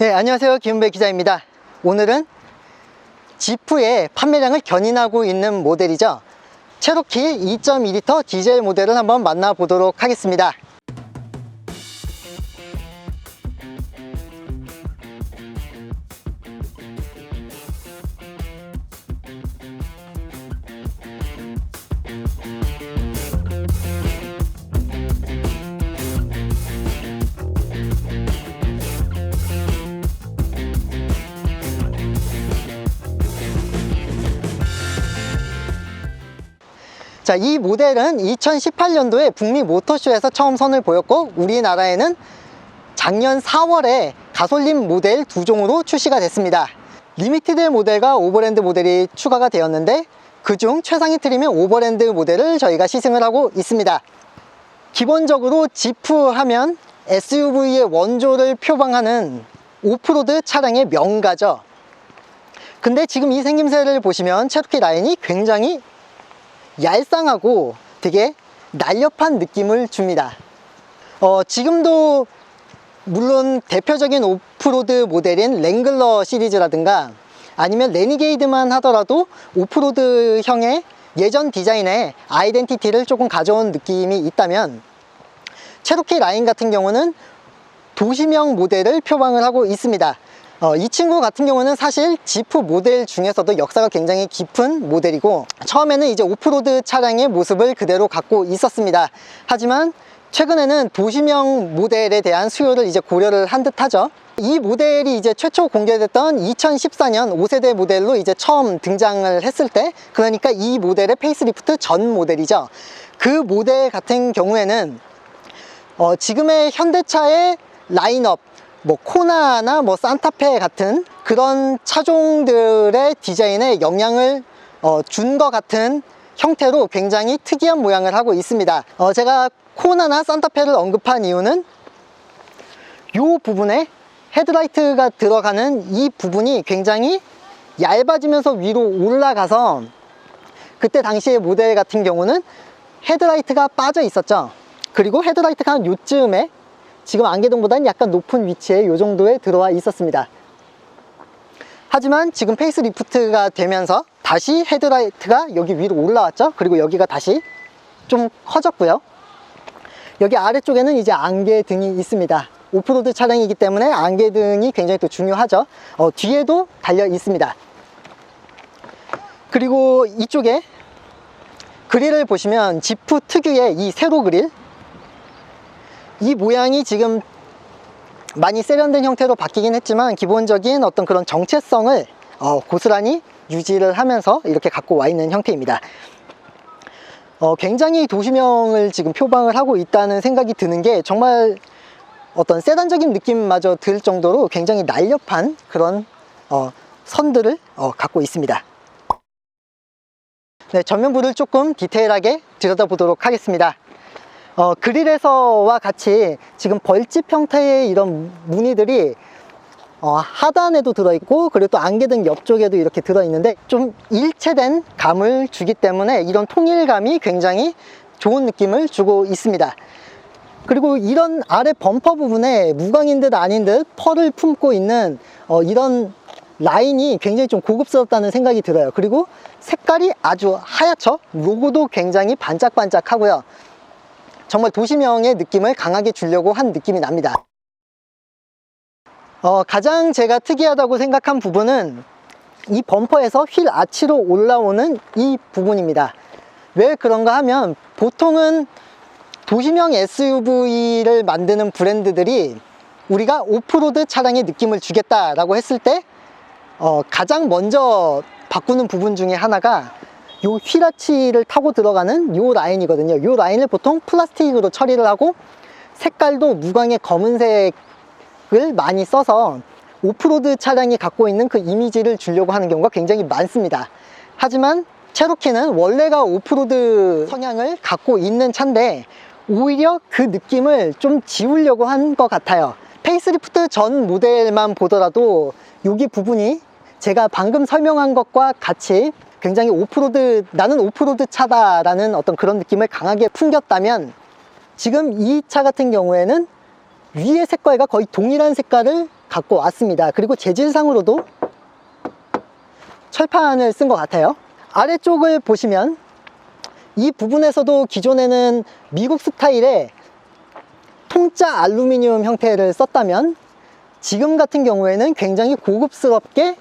네, 안녕하세요. 김은배 기자입니다. 오늘은 지프의 판매량을 견인하고 있는 모델이죠. 체로키 2.2L 디젤 모델을 한번 만나보도록 하겠습니다. 자, 이 모델은 2018년도에 북미 모터쇼에서 처음 선을 보였고, 우리나라에는 작년 4월에 가솔린 모델 2종으로 출시가 됐습니다. 리미티드 모델과 오버랜드 모델이 추가가 되었는데, 그중 최상위 트림인 오버랜드 모델을 저희가 시승을 하고 있습니다. 기본적으로 지프 하면 SUV의 원조를 표방하는 오프로드 차량의 명가죠. 근데 지금 이 생김새를 보시면 체로키 라인이 굉장히 얄쌍하고 되게 날렵한 느낌을 줍니다. 지금도 물론 대표적인 오프로드 모델인 랭글러 시리즈라든가 아니면 레니게이드만 하더라도 오프로드형의 예전 디자인의 아이덴티티를 조금 가져온 느낌이 있다면, 체로키 라인 같은 경우는 도시명 모델을 표방을 하고 있습니다. 이 친구 같은 경우는 사실 지프 모델 중에서도 역사가 굉장히 깊은 모델이고, 처음에는 이제 오프로드 차량의 모습을 그대로 갖고 있었습니다. 하지만 최근에는 도시명 모델에 대한 수요를 이제 고려를 한 듯하죠. 이 모델이 이제 최초 공개됐던 2014년 5세대 모델로 이제 처음 등장을 했을 때, 그러니까 이 모델의 페이스리프트 전 모델이죠. 그 모델 같은 경우에는 지금의 현대차의 라인업, 코나나 산타페 같은 그런 차종들의 디자인에 영향을 준 것 같은 형태로 굉장히 특이한 모양을 하고 있습니다. 제가 코나나 산타페를 언급한 이유는 이 부분에 헤드라이트가 들어가는 이 부분이 굉장히 얇아지면서 위로 올라가서, 그때 당시의 모델 같은 경우는 헤드라이트가 빠져 있었죠. 그리고 헤드라이트가 한 요쯤에, 지금 안개등보다는 약간 높은 위치에 이 정도에 들어와 있었습니다. 하지만 지금 페이스리프트가 되면서 다시 헤드라이트가 여기 위로 올라왔죠. 그리고 여기가 다시 좀 커졌고요. 여기 아래쪽에는 이제 안개등이 있습니다. 오프로드 차량이기 때문에 안개등이 굉장히 또 중요하죠. 뒤에도 달려 있습니다. 그리고 이쪽에 그릴을 보시면 지프 특유의 이 세로 그릴, 이 모양이 지금 많이 세련된 형태로 바뀌긴 했지만 기본적인 어떤 그런 정체성을 고스란히 유지를 하면서 이렇게 갖고 와 있는 형태입니다. 굉장히 도시명을 지금 표방을 하고 있다는 생각이 드는 게, 정말 어떤 세단적인 느낌마저 들 정도로 굉장히 날렵한 그런 선들을 갖고 있습니다. 네, 전면부를 조금 디테일하게 들여다보도록 하겠습니다. 그릴에서와 같이 지금 벌집 형태의 이런 무늬들이 하단에도 들어있고, 그리고 또 안개등 옆쪽에도 이렇게 들어있는데 좀 일체된 감을 주기 때문에 이런 통일감이 굉장히 좋은 느낌을 주고 있습니다. 그리고 이런 아래 범퍼 부분에 무광인 듯 아닌 듯 펄을 품고 있는 이런 라인이 굉장히 좀 고급스럽다는 생각이 들어요. 그리고 색깔이 아주 하얗죠. 로고도 굉장히 반짝반짝하고요. 정말 도시명의 느낌을 강하게 주려고 한 느낌이 납니다. 가장 제가 특이하다고 생각한 부분은 이 범퍼에서 휠 아치로 올라오는 이 부분입니다. 왜 그런가 하면, 보통은 도시명 SUV를 만드는 브랜드들이 우리가 오프로드 차량의 느낌을 주겠다라고 했을 때 가장 먼저 바꾸는 부분 중에 하나가 요 휠아치를 타고 들어가는 요 라인이거든요. 요 라인을 보통 플라스틱으로 처리를 하고, 색깔도 무광의 검은색을 많이 써서 오프로드 차량이 갖고 있는 그 이미지를 주려고 하는 경우가 굉장히 많습니다. 하지만 체로키는 원래가 오프로드 성향을 갖고 있는 차인데, 오히려 그 느낌을 좀 지우려고 한 것 같아요. 페이스리프트 전 모델만 보더라도 여기 부분이 제가 방금 설명한 것과 같이 굉장히 나는 오프로드 차다 라는 어떤 그런 느낌을 강하게 풍겼다면, 지금 이 차 같은 경우에는 위의 색깔과 거의 동일한 색깔을 갖고 왔습니다. 그리고 재질상으로도 철판을 쓴 것 같아요. 아래쪽을 보시면 이 부분에서도 기존에는 미국 스타일의 통짜 알루미늄 형태를 썼다면 지금 같은 경우에는 굉장히 고급스럽게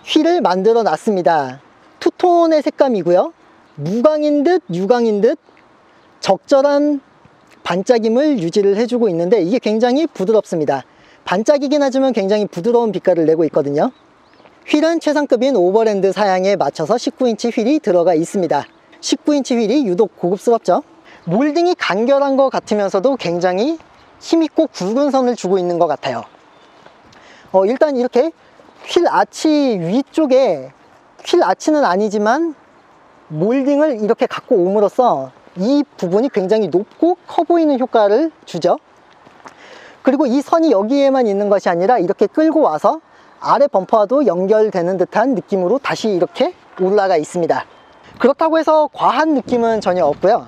휠을 만들어 놨습니다. 투톤의 색감이고요. 무광인 듯 유광인 듯 적절한 반짝임을 유지를 해주고 있는데 이게 굉장히 부드럽습니다. 반짝이긴 하지만 굉장히 부드러운 빛깔을 내고 있거든요. 휠은 최상급인 오버랜드 사양에 맞춰서 19인치 휠이 들어가 있습니다. 19인치 휠이 유독 고급스럽죠. 몰딩이 간결한 것 같으면서도 굉장히 힘있고 굵은 선을 주고 있는 것 같아요. 일단 이렇게 휠 아치 위쪽에, 휠 아치는 아니지만 몰딩을 이렇게 갖고 옴으로써 이 부분이 굉장히 높고 커 보이는 효과를 주죠. 그리고 이 선이 여기에만 있는 것이 아니라 이렇게 끌고 와서 아래 범퍼와도 연결되는 듯한 느낌으로 다시 이렇게 올라가 있습니다. 그렇다고 해서 과한 느낌은 전혀 없고요.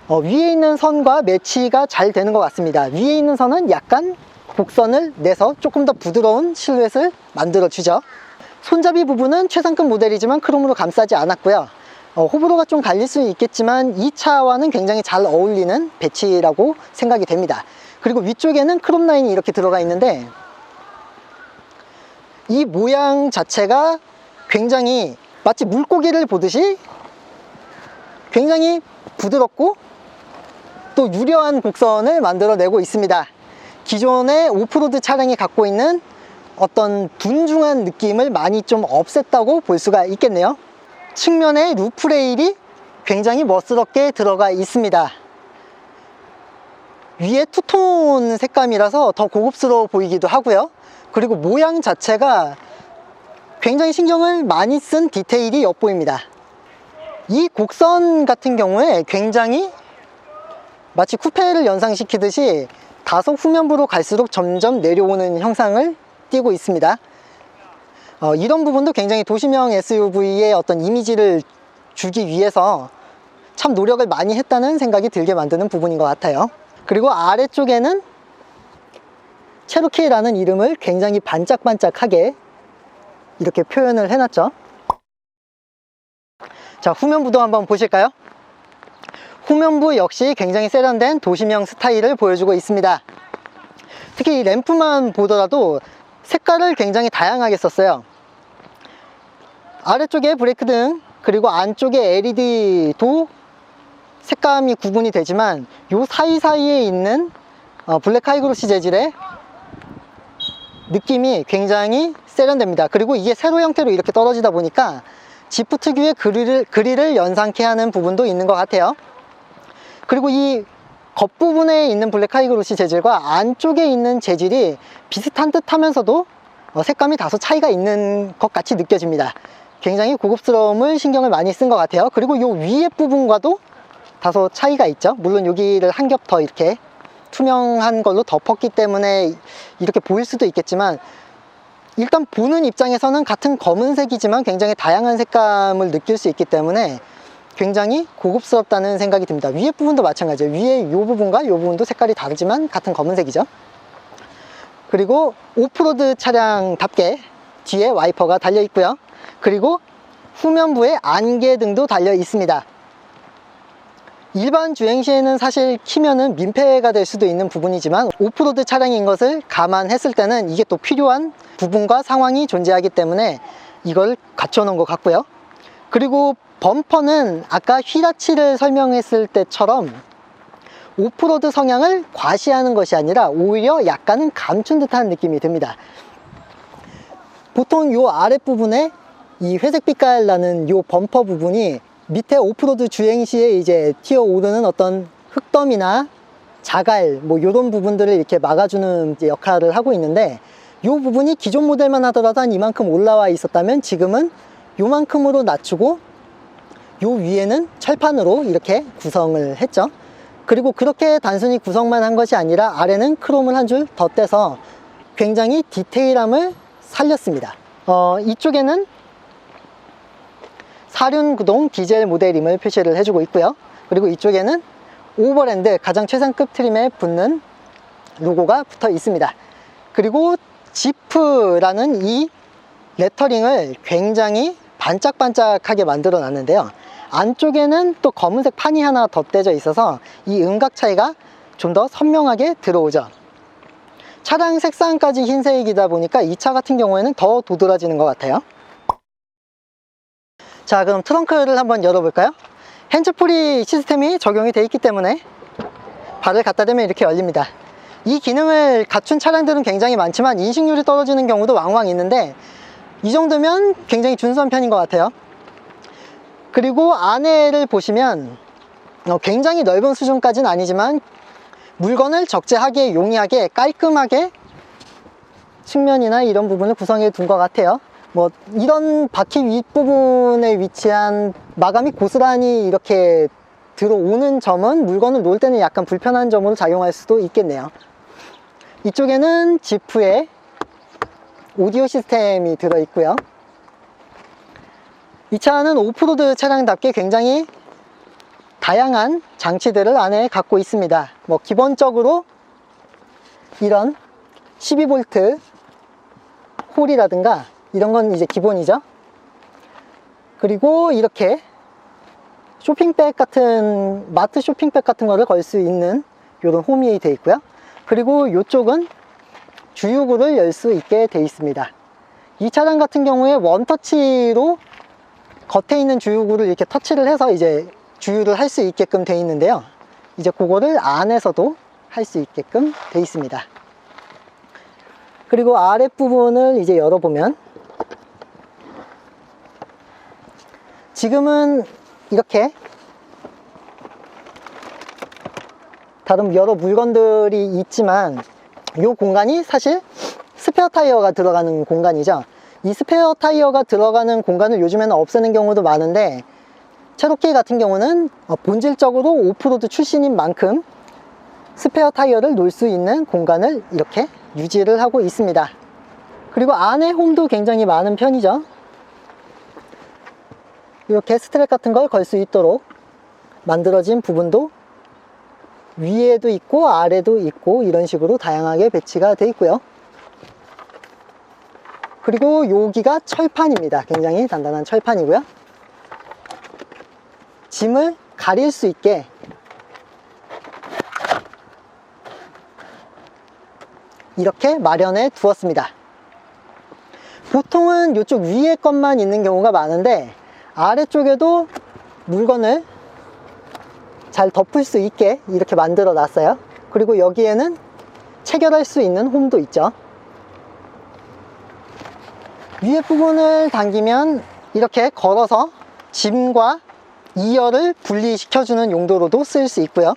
위에 있는 선과 매치가 잘 되는 것 같습니다. 위에 있는 선은 약간 곡선을 내서 조금 더 부드러운 실루엣을 만들어 주죠. 손잡이 부분은 최상급 모델이지만 크롬으로 감싸지 않았고요. 호불호가 좀 갈릴 수 있겠지만 이 차와는 굉장히 잘 어울리는 배치라고 생각이 됩니다. 그리고 위쪽에는 크롬 라인이 이렇게 들어가 있는데 이 모양 자체가 굉장히 마치 물고기를 보듯이 굉장히 부드럽고 또 유려한 곡선을 만들어내고 있습니다. 기존의 오프로드 차량이 갖고 있는 어떤 둔중한 느낌을 많이 좀 없앴다고 볼 수가 있겠네요. 측면에 루프 레일이 굉장히 멋스럽게 들어가 있습니다. 위에 투톤 색감이라서 더 고급스러워 보이기도 하고요. 그리고 모양 자체가 굉장히 신경을 많이 쓴 디테일이 엿보입니다. 이 곡선 같은 경우에 굉장히 마치 쿠페를 연상시키듯이 다소 후면부로 갈수록 점점 내려오는 형상을 띠고 있습니다. 이런 부분도 굉장히 도시명 SUV의 어떤 이미지를 주기 위해서 참 노력을 많이 했다는 생각이 들게 만드는 부분인 것 같아요. 그리고 아래쪽에는 체로키라는 이름을 굉장히 반짝반짝하게 이렇게 표현을 해놨죠. 자, 후면부도 한번 보실까요? 후면부 역시 굉장히 세련된 도시명 스타일을 보여주고 있습니다. 특히 이 램프만 보더라도 색깔을 굉장히 다양하게 썼어요. 아래쪽에 브레이크등 그리고 안쪽에 LED도 색감이 구분이 되지만 요 사이사이에 있는 블랙 하이그로시 재질의 느낌이 굉장히 세련됩니다. 그리고 이게 세로 형태로 이렇게 떨어지다 보니까 지프 특유의 그릴을 연상케 하는 부분도 있는 것 같아요. 그리고 이 겉부분에 있는 블랙 하이그로시 재질과 안쪽에 있는 재질이 비슷한 듯 하면서도 색감이 다소 차이가 있는 것 같이 느껴집니다. 굉장히 고급스러움을 신경을 많이 쓴 것 같아요. 그리고 이 위에 부분과도 다소 차이가 있죠. 물론 여기를 한 겹 더 이렇게 투명한 걸로 덮었기 때문에 이렇게 보일 수도 있겠지만 일단 보는 입장에서는 같은 검은색이지만 굉장히 다양한 색감을 느낄 수 있기 때문에 굉장히 고급스럽다는 생각이 듭니다. 위에 부분도 마찬가지예요. 위에 이 부분과 이 부분도 색깔이 다르지만 같은 검은색이죠. 그리고 오프로드 차량답게 뒤에 와이퍼가 달려 있고요. 그리고 후면부에 안개등도 달려 있습니다. 일반 주행 시에는 사실 키면은 민폐가 될 수도 있는 부분이지만 오프로드 차량인 것을 감안했을 때는 이게 또 필요한 부분과 상황이 존재하기 때문에 이걸 갖춰 놓은 것 같고요. 그리고 범퍼는 아까 휠아치를 설명했을 때처럼 오프로드 성향을 과시하는 것이 아니라 오히려 약간은 감춘 듯한 느낌이 듭니다. 보통 요 아랫부분에 이 회색 빛깔 나는 요 범퍼 부분이 밑에 오프로드 주행 시에 이제 튀어 오르는 어떤 흙더미나 자갈 뭐 요런 부분들을 이렇게 막아주는 이제 역할을 하고 있는데 요 부분이 기존 모델만 하더라도 한 이만큼 올라와 있었다면 지금은 요만큼으로 낮추고 요 위에는 철판으로 이렇게 구성을 했죠. 그리고 그렇게 단순히 구성만 한 것이 아니라 아래는 크롬을 한 줄 더 떼서 굉장히 디테일함을 살렸습니다. 이쪽에는 사륜구동 디젤 모델임을 표시를 해주고 있고요. 그리고 이쪽에는 오버랜드 가장 최상급 트림에 붙는 로고가 붙어 있습니다. 그리고 지프라는 이 레터링을 굉장히 반짝반짝하게 만들어 놨는데요. 안쪽에는 또 검은색 판이 하나 덧대져 있어서 이 음각 차이가 좀 더 선명하게 들어오죠. 차량 색상까지 흰색이다 보니까 이 차 같은 경우에는 더 도드라지는 것 같아요. 자, 그럼 트렁크를 한번 열어볼까요? 핸즈프리 시스템이 적용이 되어 있기 때문에 발을 갖다 대면 이렇게 열립니다. 이 기능을 갖춘 차량들은 굉장히 많지만 인식률이 떨어지는 경우도 왕왕 있는데 이 정도면 굉장히 준수한 편인 것 같아요. 그리고 안에를 보시면 굉장히 넓은 수준까지는 아니지만 물건을 적재하게 용이하게 깔끔하게 측면이나 이런 부분을 구성해 둔 것 같아요. 뭐 이런 바퀴 윗부분에 위치한 마감이 고스란히 이렇게 들어오는 점은 물건을 놓을 때는 약간 불편한 점으로 작용할 수도 있겠네요. 이쪽에는 지프에 오디오 시스템이 들어있고요. 이 차는 오프로드 차량답게 굉장히 다양한 장치들을 안에 갖고 있습니다. 뭐 기본적으로 이런 12V 홀이라든가 이런 건 이제 기본이죠. 그리고 이렇게 쇼핑백 같은, 마트 쇼핑백 같은 거를 걸 수 있는 이런 홈이 되어 있고요. 그리고 이쪽은 주유구를 열 수 있게 되어 있습니다. 이 차량 같은 경우에 원터치로 겉에 있는 주유구를 이렇게 터치를 해서 이제 주유를 할 수 있게끔 되어 있는데요. 이제 그거를 안에서도 할 수 있게끔 되어 있습니다. 그리고 아랫부분을 이제 열어보면 지금은 이렇게 다른 여러 물건들이 있지만 이 공간이 사실 스페어 타이어가 들어가는 공간이죠. 이 스페어 타이어가 들어가는 공간을 요즘에는 없애는 경우도 많은데 체로키 같은 경우는 본질적으로 오프로드 출신인 만큼 스페어 타이어를 놓을 수 있는 공간을 이렇게 유지를 하고 있습니다. 그리고 안에 홈도 굉장히 많은 편이죠. 이렇게 스트랩 같은 걸 걸 수 있도록 만들어진 부분도 위에도 있고 아래도 있고 이런 식으로 다양하게 배치가 되어 있고요. 그리고 여기가 철판입니다. 굉장히 단단한 철판이고요. 짐을 가릴 수 있게 이렇게 마련해 두었습니다. 보통은 이쪽 위에 것만 있는 경우가 많은데 아래쪽에도 물건을 잘 덮을 수 있게 이렇게 만들어 놨어요. 그리고 여기에는 체결할 수 있는 홈도 있죠. 위에 부분을 당기면 이렇게 걸어서 짐과 2열을 분리시켜주는 용도로도 쓸 수 있고요.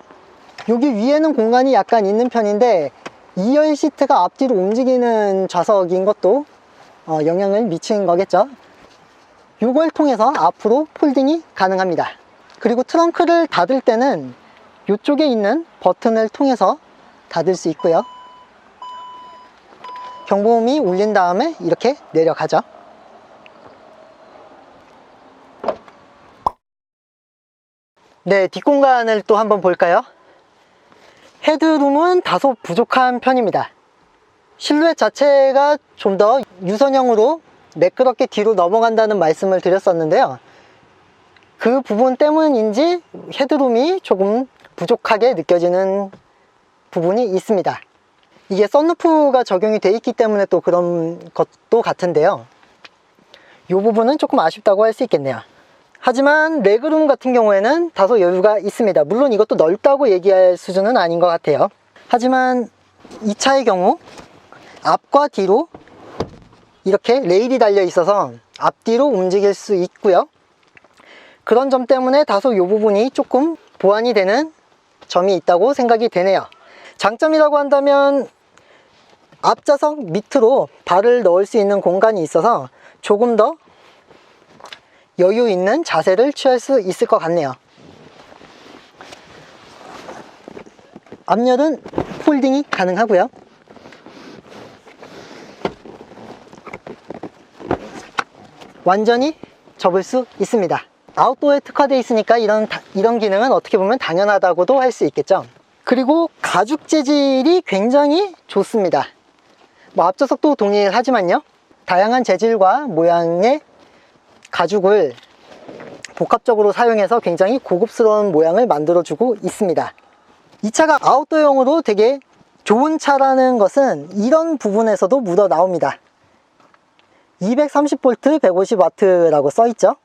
여기 위에는 공간이 약간 있는 편인데 2열 시트가 앞뒤로 움직이는 좌석인 것도 영향을 미치는 거겠죠. 이걸 통해서 앞으로 폴딩이 가능합니다. 그리고 트렁크를 닫을 때는 이쪽에 있는 버튼을 통해서 닫을 수 있고요. 경보음이 울린 다음에 이렇게 내려가죠. 네, 뒷공간을 또 한번 볼까요? 헤드룸은 다소 부족한 편입니다. 실루엣 자체가 좀 더 유선형으로 매끄럽게 뒤로 넘어간다는 말씀을 드렸었는데요. 그 부분 때문인지 헤드룸이 조금 부족하게 느껴지는 부분이 있습니다. 이게 썬루프가 적용이 되어 있기 때문에 또 그런 것도 같은데요. 이 부분은 조금 아쉽다고 할 수 있겠네요. 하지만 레그룸 같은 경우에는 다소 여유가 있습니다. 물론 이것도 넓다고 얘기할 수준은 아닌 것 같아요. 하지만 이 차의 경우 앞과 뒤로 이렇게 레일이 달려 있어서 앞뒤로 움직일 수 있고요. 그런 점 때문에 다소 이 부분이 조금 보완이 되는 점이 있다고 생각이 되네요. 장점이라고 한다면 앞좌석 밑으로 발을 넣을 수 있는 공간이 있어서 조금 더 여유 있는 자세를 취할 수 있을 것 같네요. 앞열은 폴딩이 가능하고요. 완전히 접을 수 있습니다. 아웃도어에 특화되어 있으니까 이런 기능은 어떻게 보면 당연하다고도 할 수 있겠죠. 그리고 가죽 재질이 굉장히 좋습니다. 뭐 앞좌석도 동일하지만요, 다양한 재질과 모양의 가죽을 복합적으로 사용해서 굉장히 고급스러운 모양을 만들어주고 있습니다. 이 차가 아웃도어용으로 되게 좋은 차라는 것은 이런 부분에서도 묻어 나옵니다. 230V 150W라고 써있죠.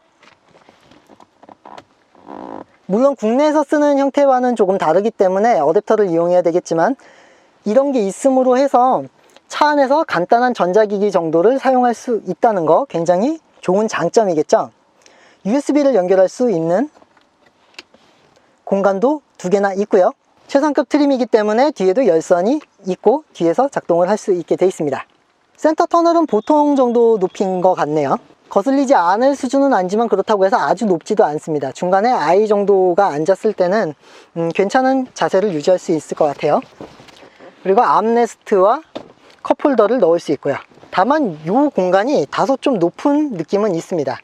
물론 국내에서 쓰는 형태와는 조금 다르기 때문에 어댑터를 이용해야 되겠지만, 이런 게 있음으로 해서 차 안에서 간단한 전자기기 정도를 사용할 수 있다는 거 굉장히 좋은 장점이겠죠. USB를 연결할 수 있는 공간도 2개나 있고요. 최상급 트림이기 때문에 뒤에도 열선이 있고 뒤에서 작동을 할 수 있게 되어 있습니다. 센터 터널은 보통 정도 높이인 것 같네요. 거슬리지 않을 수준은 아니지만 그렇다고 해서 아주 높지도 않습니다. 중간에 아이 정도가 앉았을 때는 괜찮은 자세를 유지할 수 있을 것 같아요. 그리고 암레스트와 컵홀더를 넣을 수 있고요. 다만 이 공간이 다소 좀 높은 느낌은 있습니다.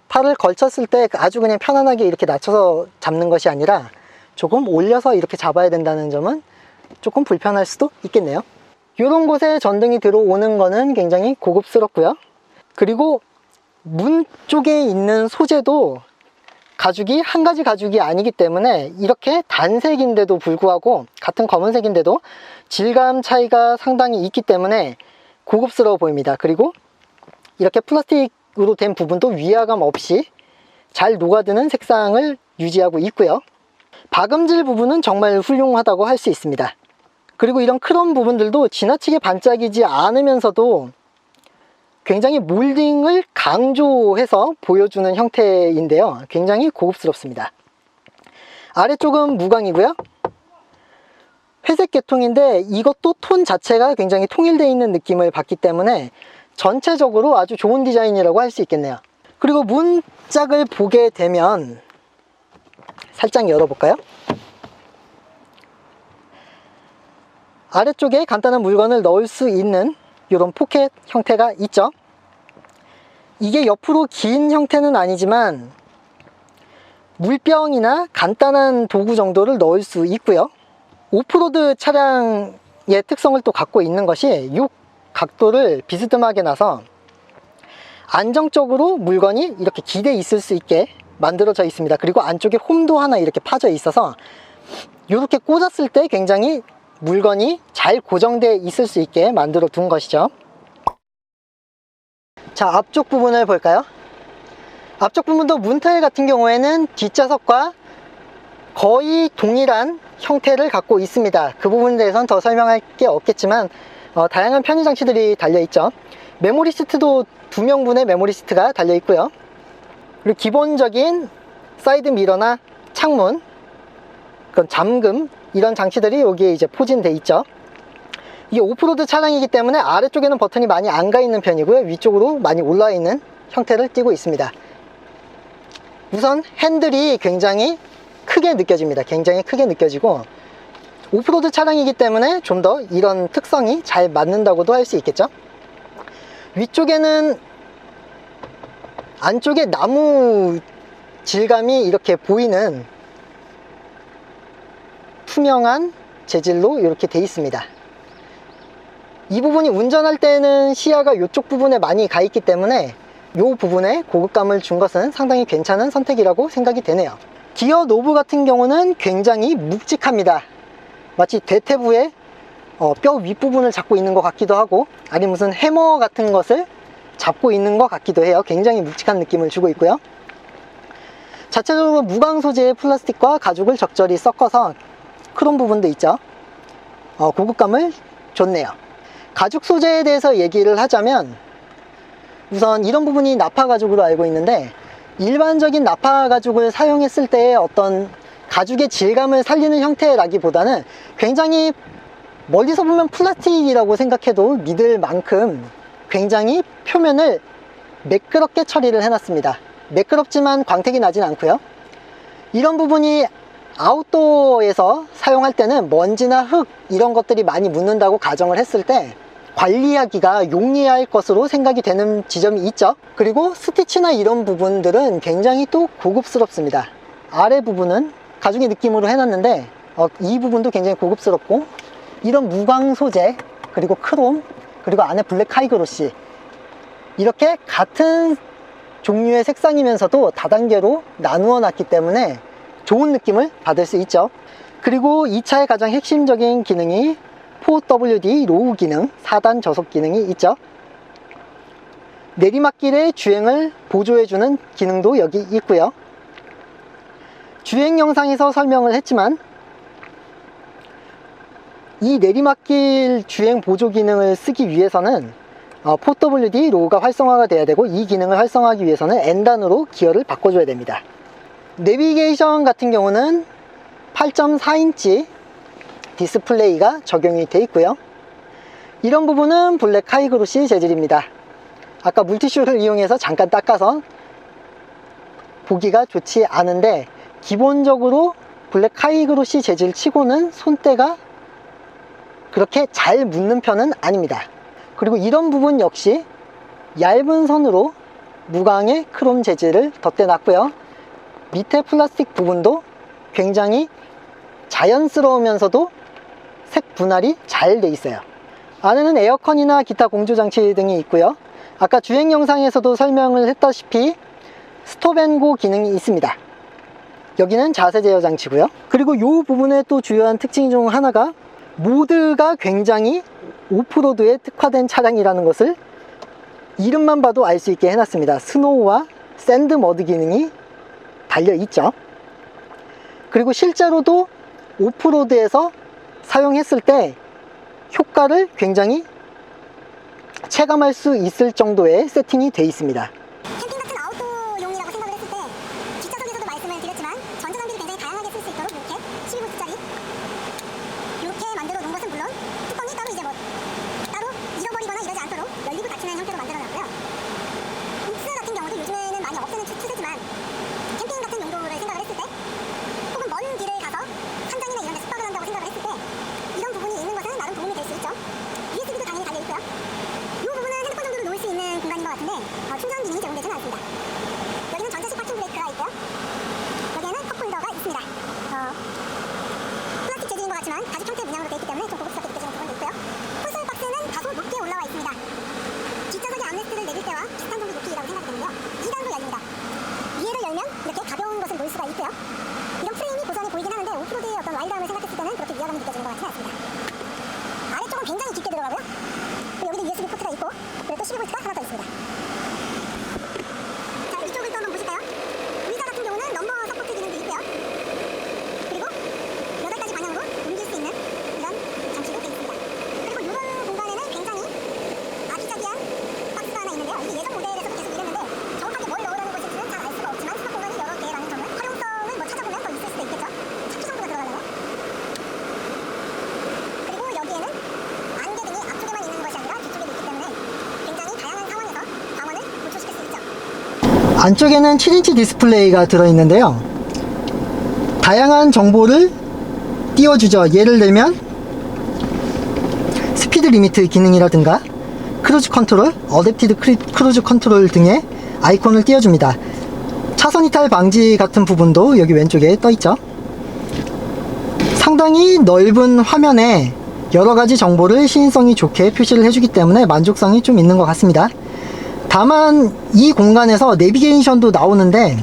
팔을 걸쳤을 때 아주 그냥 편안하게 이렇게 낮춰서 잡는 것이 아니라 조금 올려서 이렇게 잡아야 된다는 점은 조금 불편할 수도 있겠네요. 이런 곳에 전등이 들어오는 거는 굉장히 고급스럽고요. 그리고 문 쪽에 있는 소재도 가죽이 한 가지 가죽이 아니기 때문에 이렇게 단색인데도 불구하고, 같은 검은색인데도 질감 차이가 상당히 있기 때문에 고급스러워 보입니다. 그리고 이렇게 플라스틱으로 된 부분도 위화감 없이 잘 녹아드는 색상을 유지하고 있고요. 박음질 부분은 정말 훌륭하다고 할 수 있습니다. 그리고 이런 크롬 부분들도 지나치게 반짝이지 않으면서도 굉장히 몰딩을 강조해서 보여주는 형태인데요, 굉장히 고급스럽습니다. 아래쪽은 무광이고요. 회색 계통인데 이것도 톤 자체가 굉장히 통일되어 있는 느낌을 받기 때문에 전체적으로 아주 좋은 디자인이라고 할 수 있겠네요. 그리고 문짝을 보게 되면, 살짝 열어볼까요? 아래쪽에 간단한 물건을 넣을 수 있는 이런 포켓 형태가 있죠. 이게 옆으로 긴 형태는 아니지만 물병이나 간단한 도구 정도를 넣을 수 있고요. 오프로드 차량의 특성을 또 갖고 있는 것이 이 각도를 비스듬하게 놔서 안정적으로 물건이 이렇게 기대 있을 수 있게 만들어져 있습니다. 그리고 안쪽에 홈도 하나 이렇게 파져 있어서 이렇게 꽂았을 때 굉장히 물건이 잘 고정되어 있을 수 있게 만들어 둔 것이죠. 자, 앞쪽 부분을 볼까요? 앞쪽 부분도 문타일 같은 경우에는 뒷좌석과 거의 동일한 형태를 갖고 있습니다. 그 부분에 대해서는 더 설명할 게 없겠지만 다양한 편의 장치들이 달려 있죠. 메모리 시트도 2명분의 메모리 시트가 달려 있고요. 그리고 기본적인 사이드 미러나 창문, 그런 잠금, 이런 장치들이 여기에 이제 포진되어 있죠. 이게 오프로드 차량이기 때문에 아래쪽에는 버튼이 많이 안 가 있는 편이고요, 위쪽으로 많이 올라와 있는 형태를 띠고 있습니다. 우선 핸들이 굉장히 크게 느껴집니다. 굉장히 크게 느껴지고, 오프로드 차량이기 때문에 좀 더 이런 특성이 잘 맞는다고도 할 수 있겠죠. 위쪽에는 안쪽에 나무 질감이 이렇게 보이는 투명한 재질로 이렇게 돼 있습니다. 이 부분이 운전할 때는 시야가 이쪽 부분에 많이 가 있기 때문에 이 부분에 고급감을 준 것은 상당히 괜찮은 선택이라고 생각이 되네요. 기어 노브 같은 경우는 굉장히 묵직합니다. 마치 대퇴부의 뼈 윗부분을 잡고 있는 것 같기도 하고, 아니 무슨 해머 같은 것을 잡고 있는 것 같기도 해요. 굉장히 묵직한 느낌을 주고 있고요. 자체적으로 무광 소재의 플라스틱과 가죽을 적절히 섞어서 크롬 부분도 있죠. 고급감을 줬네요. 가죽 소재에 대해서 얘기를 하자면, 우선 이런 부분이 나파 가죽으로 알고 있는데, 일반적인 나파 가죽을 사용했을 때의 어떤 가죽의 질감을 살리는 형태라기보다는 굉장히 멀리서 보면 플라스틱이라고 생각해도 믿을 만큼 굉장히 표면을 매끄럽게 처리를 해놨습니다. 매끄럽지만 광택이 나진 않고요. 이런 부분이 아웃도어에서 사용할 때는 먼지나 흙 이런 것들이 많이 묻는다고 가정을 했을 때 관리하기가 용이할 것으로 생각이 되는 지점이 있죠. 그리고 스티치나 이런 부분들은 굉장히 또 고급스럽습니다. 아래 부분은 가죽의 느낌으로 해놨는데 이 부분도 굉장히 고급스럽고, 이런 무광 소재 그리고 크롬 그리고 안에 블랙 하이그로시, 이렇게 같은 종류의 색상이면서도 다단계로 나누어 놨기 때문에 좋은 느낌을 받을 수 있죠. 그리고 이 차의 가장 핵심적인 기능이 4WD 로우 기능, 4단 저속 기능이 있죠. 내리막길의 주행을 보조해주는 기능도 여기 있고요. 주행 영상에서 설명을 했지만 이 내리막길 주행 보조 기능을 쓰기 위해서는 4WD 로우가 활성화가 돼야 되고, 이 기능을 활성화하기 위해서는 N단으로 기어를 바꿔줘야 됩니다. 내비게이션 같은 경우는 8.4인치 디스플레이가 적용이 되어 있고요. 이런 부분은 블랙 하이그로시 재질입니다. 아까 물티슈를 이용해서 잠깐 닦아서 보기가 좋지 않은데, 기본적으로 블랙 하이그로시 재질 치고는 손때가 그렇게 잘 묻는 편은 아닙니다. 그리고 이런 부분 역시 얇은 선으로 무광의 크롬 재질을 덧대놨고요. 밑에 플라스틱 부분도 굉장히 자연스러우면서도 색 분할이 잘 돼 있어요. 안에는 에어컨이나 기타 공조장치 등이 있고요. 아까 주행 영상에서도 설명을 했다시피 스톱앤고 기능이 있습니다. 여기는 자세 제어 장치고요. 그리고 이 부분의 또 주요한 특징 중 하나가 모드가 굉장히 오프로드에 특화된 차량이라는 것을 이름만 봐도 알 수 있게 해놨습니다. 스노우와 샌드 머드 기능이 달려있죠. 그리고 실제로도 오프로드에서 사용했을 때 효과를 굉장히 체감할 수 있을 정도의 세팅이 되어 있습니다. 캠핑 같은 아웃도어용이라고 생각을 했을 때, 뒷좌석에서도 말씀을 드렸지만 전자장비를 굉장히 다양하게 쓸 수 있도록 이렇게 12V짜리 이렇게 만들어 놓은 것은 물론, 뚜껑이 따로 이제 따로 잃어버리거나 이러지 않도록 열리고 닫히는 형태로 만들어 놨고요. 욱스 같은 경우도 요즘에는 많이 없애는 추세지만, 캠핑 같은 용도를 생각을 했을 때, 혹은 먼 길을 가서 산장이나 이런 데 숙박을 한다고 생각을 했을 때 이런 부분이 있는 것은 나름 도움이 될 수 있죠. USB도 당연히 달려있고요. 이 부분은 핸드폰 정도로 놓을 수 있는 공간인 것 같은데 충전 기능이 제공되지는 않습니다. 여기는 전자식 파킹 브레이크가 있고요. 여기에는 컵홀더가 있습니다. 플라스틱 재질인 것 같지만 가죽 형태 문양으로 되어 있기 때문에 좀 고급스럽게 느껴지는 부분도 있고요. 콘솔 박스는 다소 높게 올라와 있습니다. 뒷좌석에 암레스트를 내릴 때와 비슷한 정도 높이라고 생각이 되는데요. 2단으로 열립니다. 위에를 열면 이렇게 가벼운 것을 놓을 수가 있고요. 이런 프레임이 고전해 보이긴 하는데 오프로드의 어떤 와일드함을 생각했을 때는 그렇게 위화감이 느껴지는 것 같지는 않습니다. 아래쪽은 굉장히 깊게 들어가고요. 그리고 여기도 USB 포트가 있고, 그리고 또 12V가 하나 더 있습니다. 자, 이쪽을 또 한번 보실까요? 의자 같은 경우는 넘버 서포트 기능도 있고요. 그리고 8가지 방향으로 옮길 수 있는 이런 장치도 되어 있습니다. 그리고 이런 공간에는 굉장히 아기자기한 박스가 하나 있는데요. 이게 예전 모델에서도 계속 이랬는데 정확하게 뭘 넣으라는 것인지는 잘 알 수가 없지만 수납 공간이 여러 개라는 점은 활용성을 찾아보면 더 있을 수도 있겠죠. 차키 정도가 들어가려면. 그리고 여기에는 안개 등이 앞쪽에만 있는 것이 아니라 뒤쪽에도 있기 때문에 굉장히 다양한 상황에서 방원을 노출시킬 수 있죠. 안쪽에는 7인치 디스플레이가 들어있는데요. 다양한 정보를 띄워주죠. 예를 들면 스피드 리미트 기능이라든가 크루즈 컨트롤, 어댑티드 크루즈 컨트롤 등의 아이콘을 띄워줍니다. 차선 이탈 방지 같은 부분도 여기 왼쪽에 떠있죠. 상당히 넓은 화면에 여러가지 정보를 시인성이 좋게 표시를 해주기 때문에 만족성이 좀 있는 것 같습니다. 다만 이 공간에서 내비게이션도 나오는데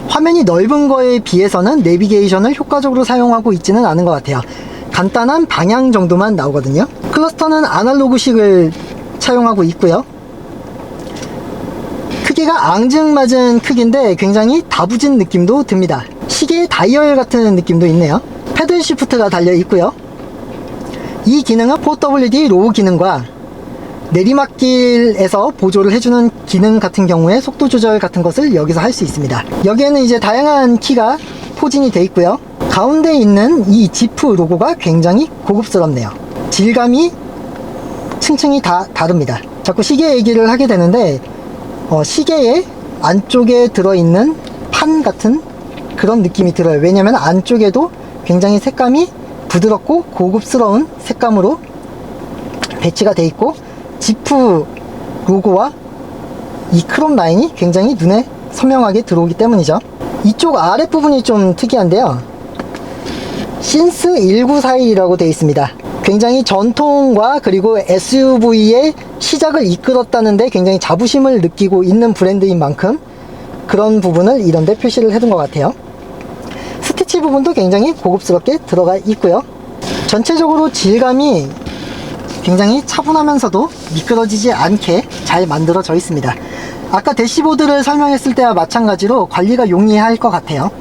화면이 넓은 거에 비해서는 내비게이션을 효과적으로 사용하고 있지는 않은 것 같아요. 간단한 방향 정도만 나오거든요. 클러스터는 아날로그식을 차용하고 있고요. 크기가 앙증맞은 크기인데 굉장히 다부진 느낌도 듭니다. 시계 다이얼 같은 느낌도 있네요. 패들 시프트가 달려 있고요. 이 기능은 4WD 로우 기능과 내리막길에서 보조를 해주는 기능 같은 경우에 속도 조절 같은 것을 여기서 할 수 있습니다. 여기에는 이제 다양한 키가 포진이 되어 있고요. 가운데 있는 이 지프 로고가 굉장히 고급스럽네요. 질감이 층층이 다 다릅니다. 자꾸 시계 얘기를 하게 되는데 시계의 안쪽에 들어있는 판 같은 그런 느낌이 들어요. 왜냐면 안쪽에도 굉장히 색감이 부드럽고 고급스러운 색감으로 배치가 되어 있고, 지프 로고와 이 크롬 라인이 굉장히 눈에 선명하게 들어오기 때문이죠. 이쪽 아랫부분이 좀 특이한데요. 신스 1941이라고 되어 있습니다. 굉장히 전통과 그리고 SUV의 시작을 이끌었다는데 굉장히 자부심을 느끼고 있는 브랜드인 만큼 그런 부분을 이런 데 표시를 해둔 것 같아요. 스티치 부분도 굉장히 고급스럽게 들어가 있고요. 전체적으로 질감이 굉장히 차분하면서도 미끄러지지 않게 잘 만들어져 있습니다. 아까 대시보드를 설명했을 때와 마찬가지로 관리가 용이할 것 같아요.